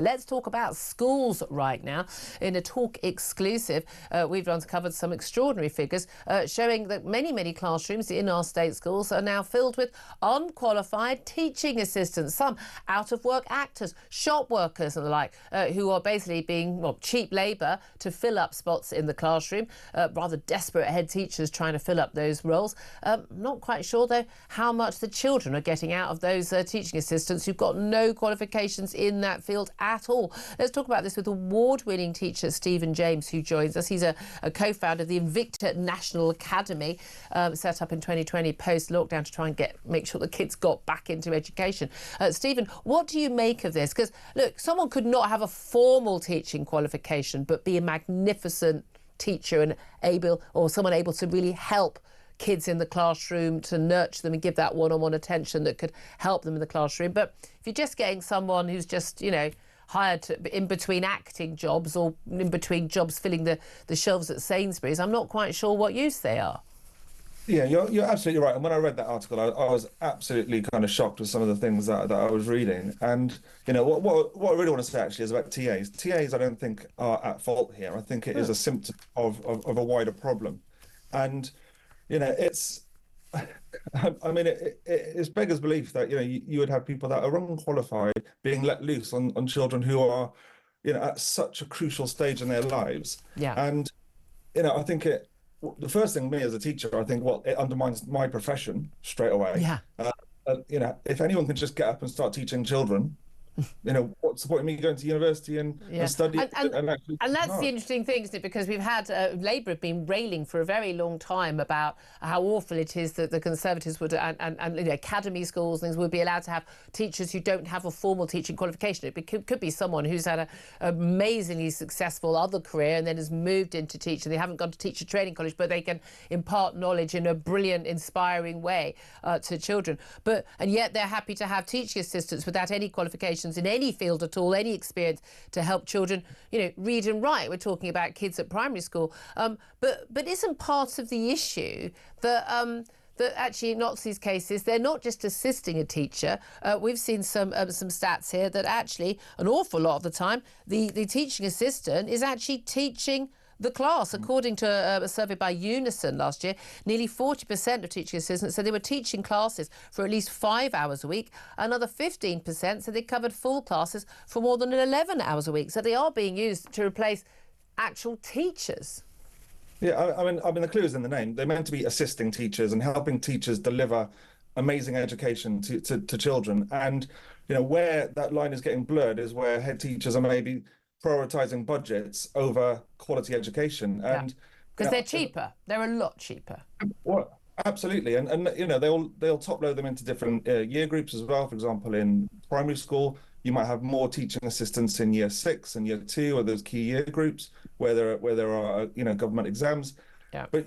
Let's talk about schools right now. In a Talk exclusive, we've uncovered some extraordinary figures showing that many classrooms in our state schools are now filled with unqualified teaching assistants, some out-of-work actors, shop workers and the like, who are basically being, well, cheap labour to fill up spots in the classroom, rather desperate head teachers trying to fill up those roles. Not quite sure, though, how much the children are getting out of those teaching assistants who've got no qualifications in that field at all. Let's talk about this with award-winning teacher Stephen James, who joins us. He's a co-founder of the Invicta National Academy, set up in 2020 post-lockdown to try and make sure the kids got back into education. Stephen, what do you make of this? Because, look, someone could not have a formal teaching qualification but be a magnificent teacher and someone able to really help kids in the classroom, to nurture them and give that one-on-one attention that could help them in the classroom. But if you're just getting someone who's just, hired in between acting jobs or in between jobs filling the shelves at Sainsbury's, I'm not quite sure what use they are. Yeah, you're absolutely right. And when I read that article, I was absolutely kind of shocked with some of the things that I was reading. And, what I really want to say actually is about TAs. TAs, I don't think are at fault here. I think it is a symptom of a wider problem. And, it's beggars belief that, you would have people that are unqualified being let loose on children who are, at such a crucial stage in their lives. Yeah. And, I think the first thing, me as a teacher, I think, it undermines my profession straight away. Yeah. If anyone can just get up and start teaching children, what's the point of me going to university and study? And that's the interesting thing, isn't it? Because we've had Labour have been railing for a very long time about how awful it is that the Conservatives would and academy schools and things would be allowed to have teachers who don't have a formal teaching qualification. It could be someone who's had an amazingly successful other career and then has moved into teaching. They haven't gone to teacher training college, but they can impart knowledge in a brilliant, inspiring way to children. And yet they're happy to have teaching assistants without any qualifications in any field at all, any experience to help children, read and write. We're talking about kids at primary school. But isn't part of the issue that actually in lots of these cases, they're not just assisting a teacher. We've seen some stats here that actually an awful lot of the time, the teaching assistant is actually teaching the class. According to a survey by Unison last year, nearly 40% of teaching assistants said they were teaching classes for at least 5 hours a week. Another 15% said they covered full classes for more than 11 hours a week. So they are being used to replace actual teachers. Yeah, I mean, the clue is in the name. They're meant to be assisting teachers and helping teachers deliver amazing education to children. And, where that line is getting blurred is where head teachers are maybe prioritising budgets over quality education. And because they're cheaper. They're a lot cheaper. Well, absolutely. And they'll top load them into different year groups as well. For example, in primary school, you might have more teaching assistants in year 6 and year 2, or those key year groups where there are government exams. Yeah. But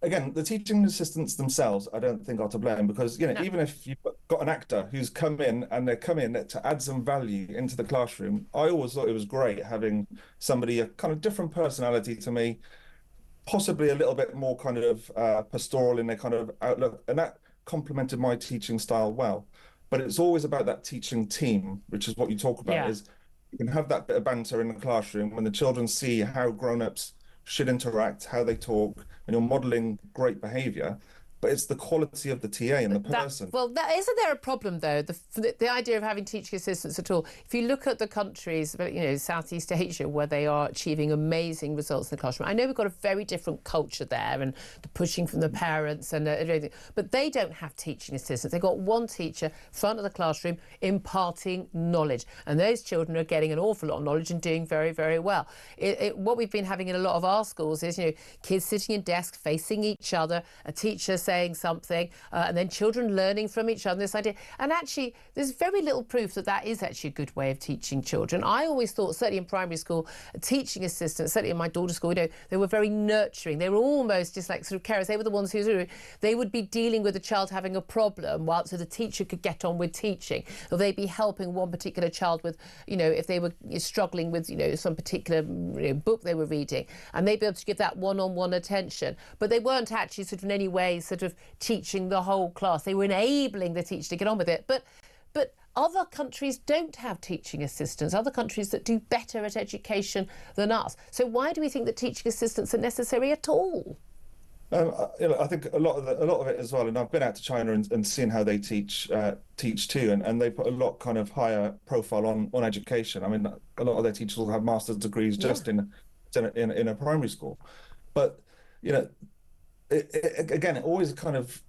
again, the teaching assistants themselves, I don't think are to blame, because even if you've got an actor who's come in and they're coming in to add some value into the classroom, I always thought it was great having somebody a kind of different personality to me, possibly a little bit more kind of pastoral in their kind of outlook, and that complemented my teaching style well. But it's always about that teaching team, which is what you talk about. Is you can have that bit of banter in the classroom when the children see how grown-ups should interact, how they talk, and you're modelling great behaviour. But it's the quality of the TA and the person. Isn't there a problem, though, the idea of having teaching assistants at all? If you look at the countries, Southeast Asia, where they are achieving amazing results in the classroom. I know we've got a very different culture there and the pushing from the parents and everything, but they don't have teaching assistants. They've got one teacher, front of the classroom, imparting knowledge. And those children are getting an awful lot of knowledge and doing very, very well. What we've been having in a lot of our schools is, kids sitting in desks, facing each other, a teacher saying something, and then children learning from each other, this idea. And actually, there's very little proof that is actually a good way of teaching children. I always thought, certainly in primary school, teaching assistants, certainly in my daughter's school, they were very nurturing. They were almost just like sort of carers. They were the ones who they would be dealing with a child having a problem, so the teacher could get on with teaching. Or they'd be helping one particular child with, if they were struggling with, some particular book they were reading, and they'd be able to give that one-on-one attention. But they weren't actually sort of in any way sort of teaching the whole class. They were enabling the teacher to get on with it. But other countries don't have teaching assistants, other countries that do better at education than us. So why do we think that teaching assistants are necessary at all? I think a lot of it as well, and I've been out to China and seen how they teach too, and they put a lot kind of higher profile on education. I mean, a lot of their teachers will have master's degrees just in a primary school, but again, it always kind of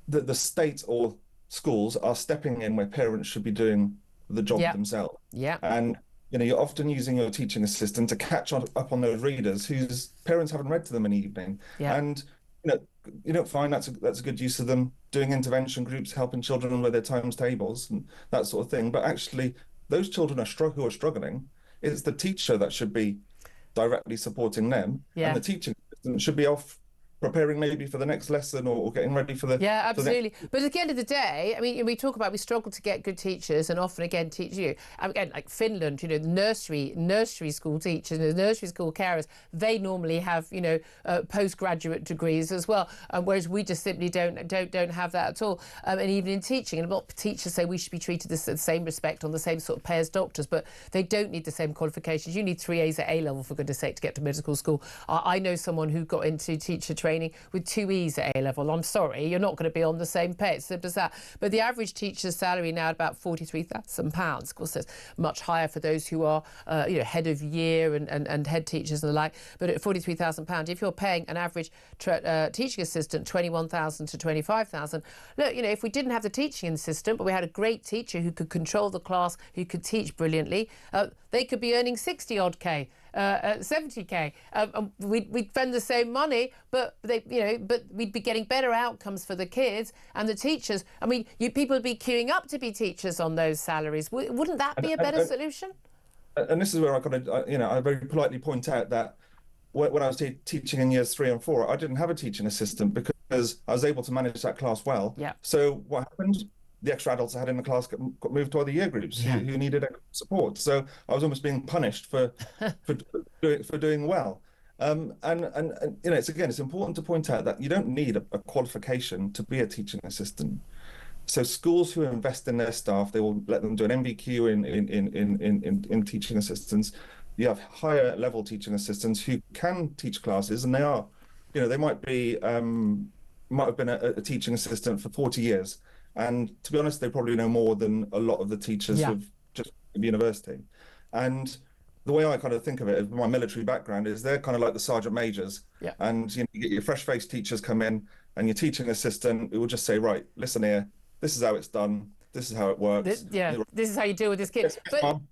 the state or schools are stepping in where parents should be doing the job themselves. Yeah. And you're often using your teaching assistant to catch up on those readers whose parents haven't read to them in the evening. Yeah. And you don't find that's a good use of them doing intervention groups, helping children with their times tables and that sort of thing. But actually, those children who are struggling, it's the teacher that should be directly supporting them, and the teaching assistant should be off preparing maybe for the next lesson or getting ready for the... Yeah, absolutely. But at the end of the day, I mean, we talk about we struggle to get good teachers and often, again, teach you. Again, like Finland, the nursery school teachers, the nursery school carers, they normally have, postgraduate degrees as well, whereas we just simply don't have that at all. And even in teaching, and a lot of teachers say we should be treated with the same respect, on the same sort of pay as doctors, but they don't need the same qualifications. You need 3 A's at A level, for goodness sake, to get to medical school. I know someone who got into teacher training with 2 E's at A level. I'm sorry, you're not going to be on the same pay. It's simple as that. But the average teacher's salary now at about £43,000. Of course, it's much higher for those who are, head of year and head teachers and the like. But at £43,000, if you're paying an average teaching assistant £21,000 to £25,000, look, if we didn't have the teaching assistant, but we had a great teacher who could control the class, who could teach brilliantly, they could be earning 60 odd K. 70k. We'd spend the same money, but we'd be getting better outcomes for the kids and the teachers. I mean, people would be queuing up to be teachers on those salaries. Wouldn't that be a better solution? And this is where I very politely point out that when I was teaching in years 3 and 4, I didn't have a teaching assistant because I was able to manage that class well. Yeah. So what happened? The extra adults I had in the class got moved to other year groups who needed support. So I was almost being punished for doing well. And it's important to point out that you don't need a qualification to be a teaching assistant. So schools who invest in their staff, they will let them do an MVQ in teaching assistants. You have higher level teaching assistants who can teach classes, and they might have been a teaching assistant for 40 years. And to be honest, they probably know more than a lot of the teachers who've just at university. And the way I kind of think of it, my military background, is they're kind of like the sergeant majors. Yeah. And you get your fresh-faced teachers come in, and your teaching assistant who will just say, right, listen here, this is how it's done. This is how it works. This is how you deal with this kid.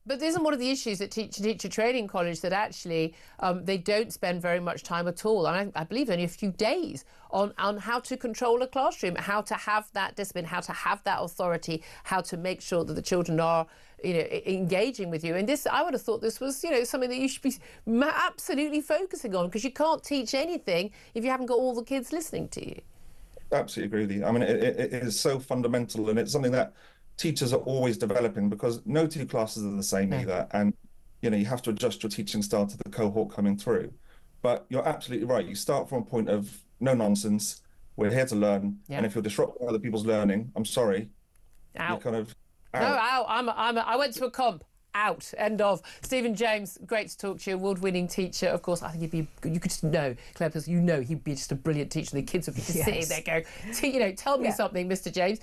But isn't one of the issues at teacher training college that actually they don't spend very much time at all, and I believe only a few days, on how to control a classroom, how to have that discipline, how to have that authority, how to make sure that the children are engaging with you. And this, I would have thought this was something that you should be absolutely focusing on, because you can't teach anything if you haven't got all the kids listening to you. Absolutely agree with you. I mean, it is so fundamental, and it's something that teachers are always developing, because no 2 classes are the same either. And, you have to adjust your teaching style to the cohort coming through. But you're absolutely right. You start from a point of no nonsense. We're here to learn. Yeah. And if you're disrupting other people's learning, I'm sorry. You're kind of out. No, out. I went to a comp. Out. End of. Stephen James, great to talk to you. Award-winning teacher, of course. I think you could just know, Claire, he'd be just a brilliant teacher. The kids would be just sitting there going, tell me something, Mr. James.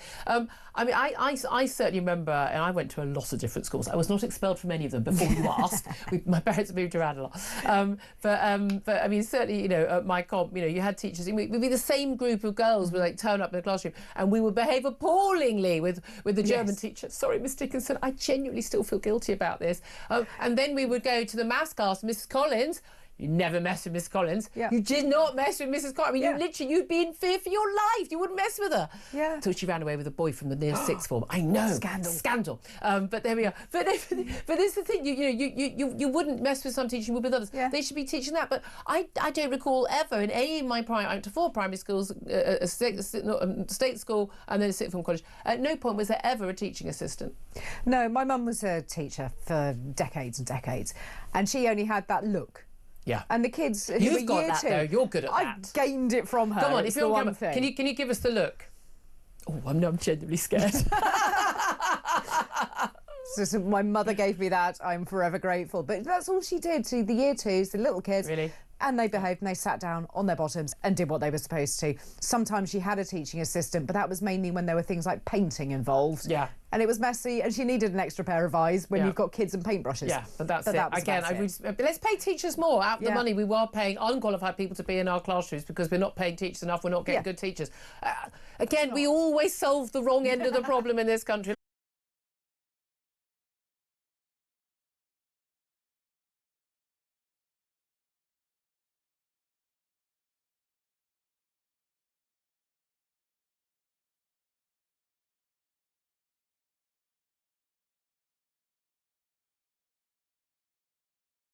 I mean, I certainly remember, and I went to a lot of different schools. I was not expelled from any of them before you asked. My parents moved around a lot. But I mean, certainly, at my comp, you had teachers. We'd be the same group of girls would turn up in the classroom, and we would behave appallingly with the German teacher. Sorry, Miss Dickinson, I genuinely still feel guilty about this. And then we would go to the maths class, Mrs. Collins. You never mess with Miss Collins. Yeah. You did not mess with Mrs. Collins. I mean, you'd be in fear for your life. You wouldn't mess with her. Yeah. Until she ran away with a boy from the near sixth form. I know. Scandal. But there we are. But this is the thing. You wouldn't mess with some teachers, you would with others. Yeah. They should be teaching that. But I don't recall ever in any of my I went to 4 primary schools, a state school, and then a sixth form college. At no point was there ever a teaching assistant. No, my mum was a teacher for decades and decades, and she only had that look. Yeah. And the kids who You've were got that, though. You're good at that. I gained it from her. Come on, if you're on camera, can you give us the look? Oh, I'm genuinely scared. assistant. My mother gave me that. I'm forever grateful. But that's all she did to the year twos, the little kids. Really? And they behaved and they sat down on their bottoms and did what they were supposed to. Sometimes she had a teaching assistant, but that was mainly when there were things like painting involved. Yeah. And it was messy, and she needed an extra pair of eyes when Yeah. you've got kids and paintbrushes. Yeah, but that's it. that was Again, about it. let's pay teachers more. Out of the Yeah. money we were paying unqualified people to be in our classrooms because we're not paying teachers enough, we're not getting good teachers. Again, we always solve the wrong end of the problem in this country.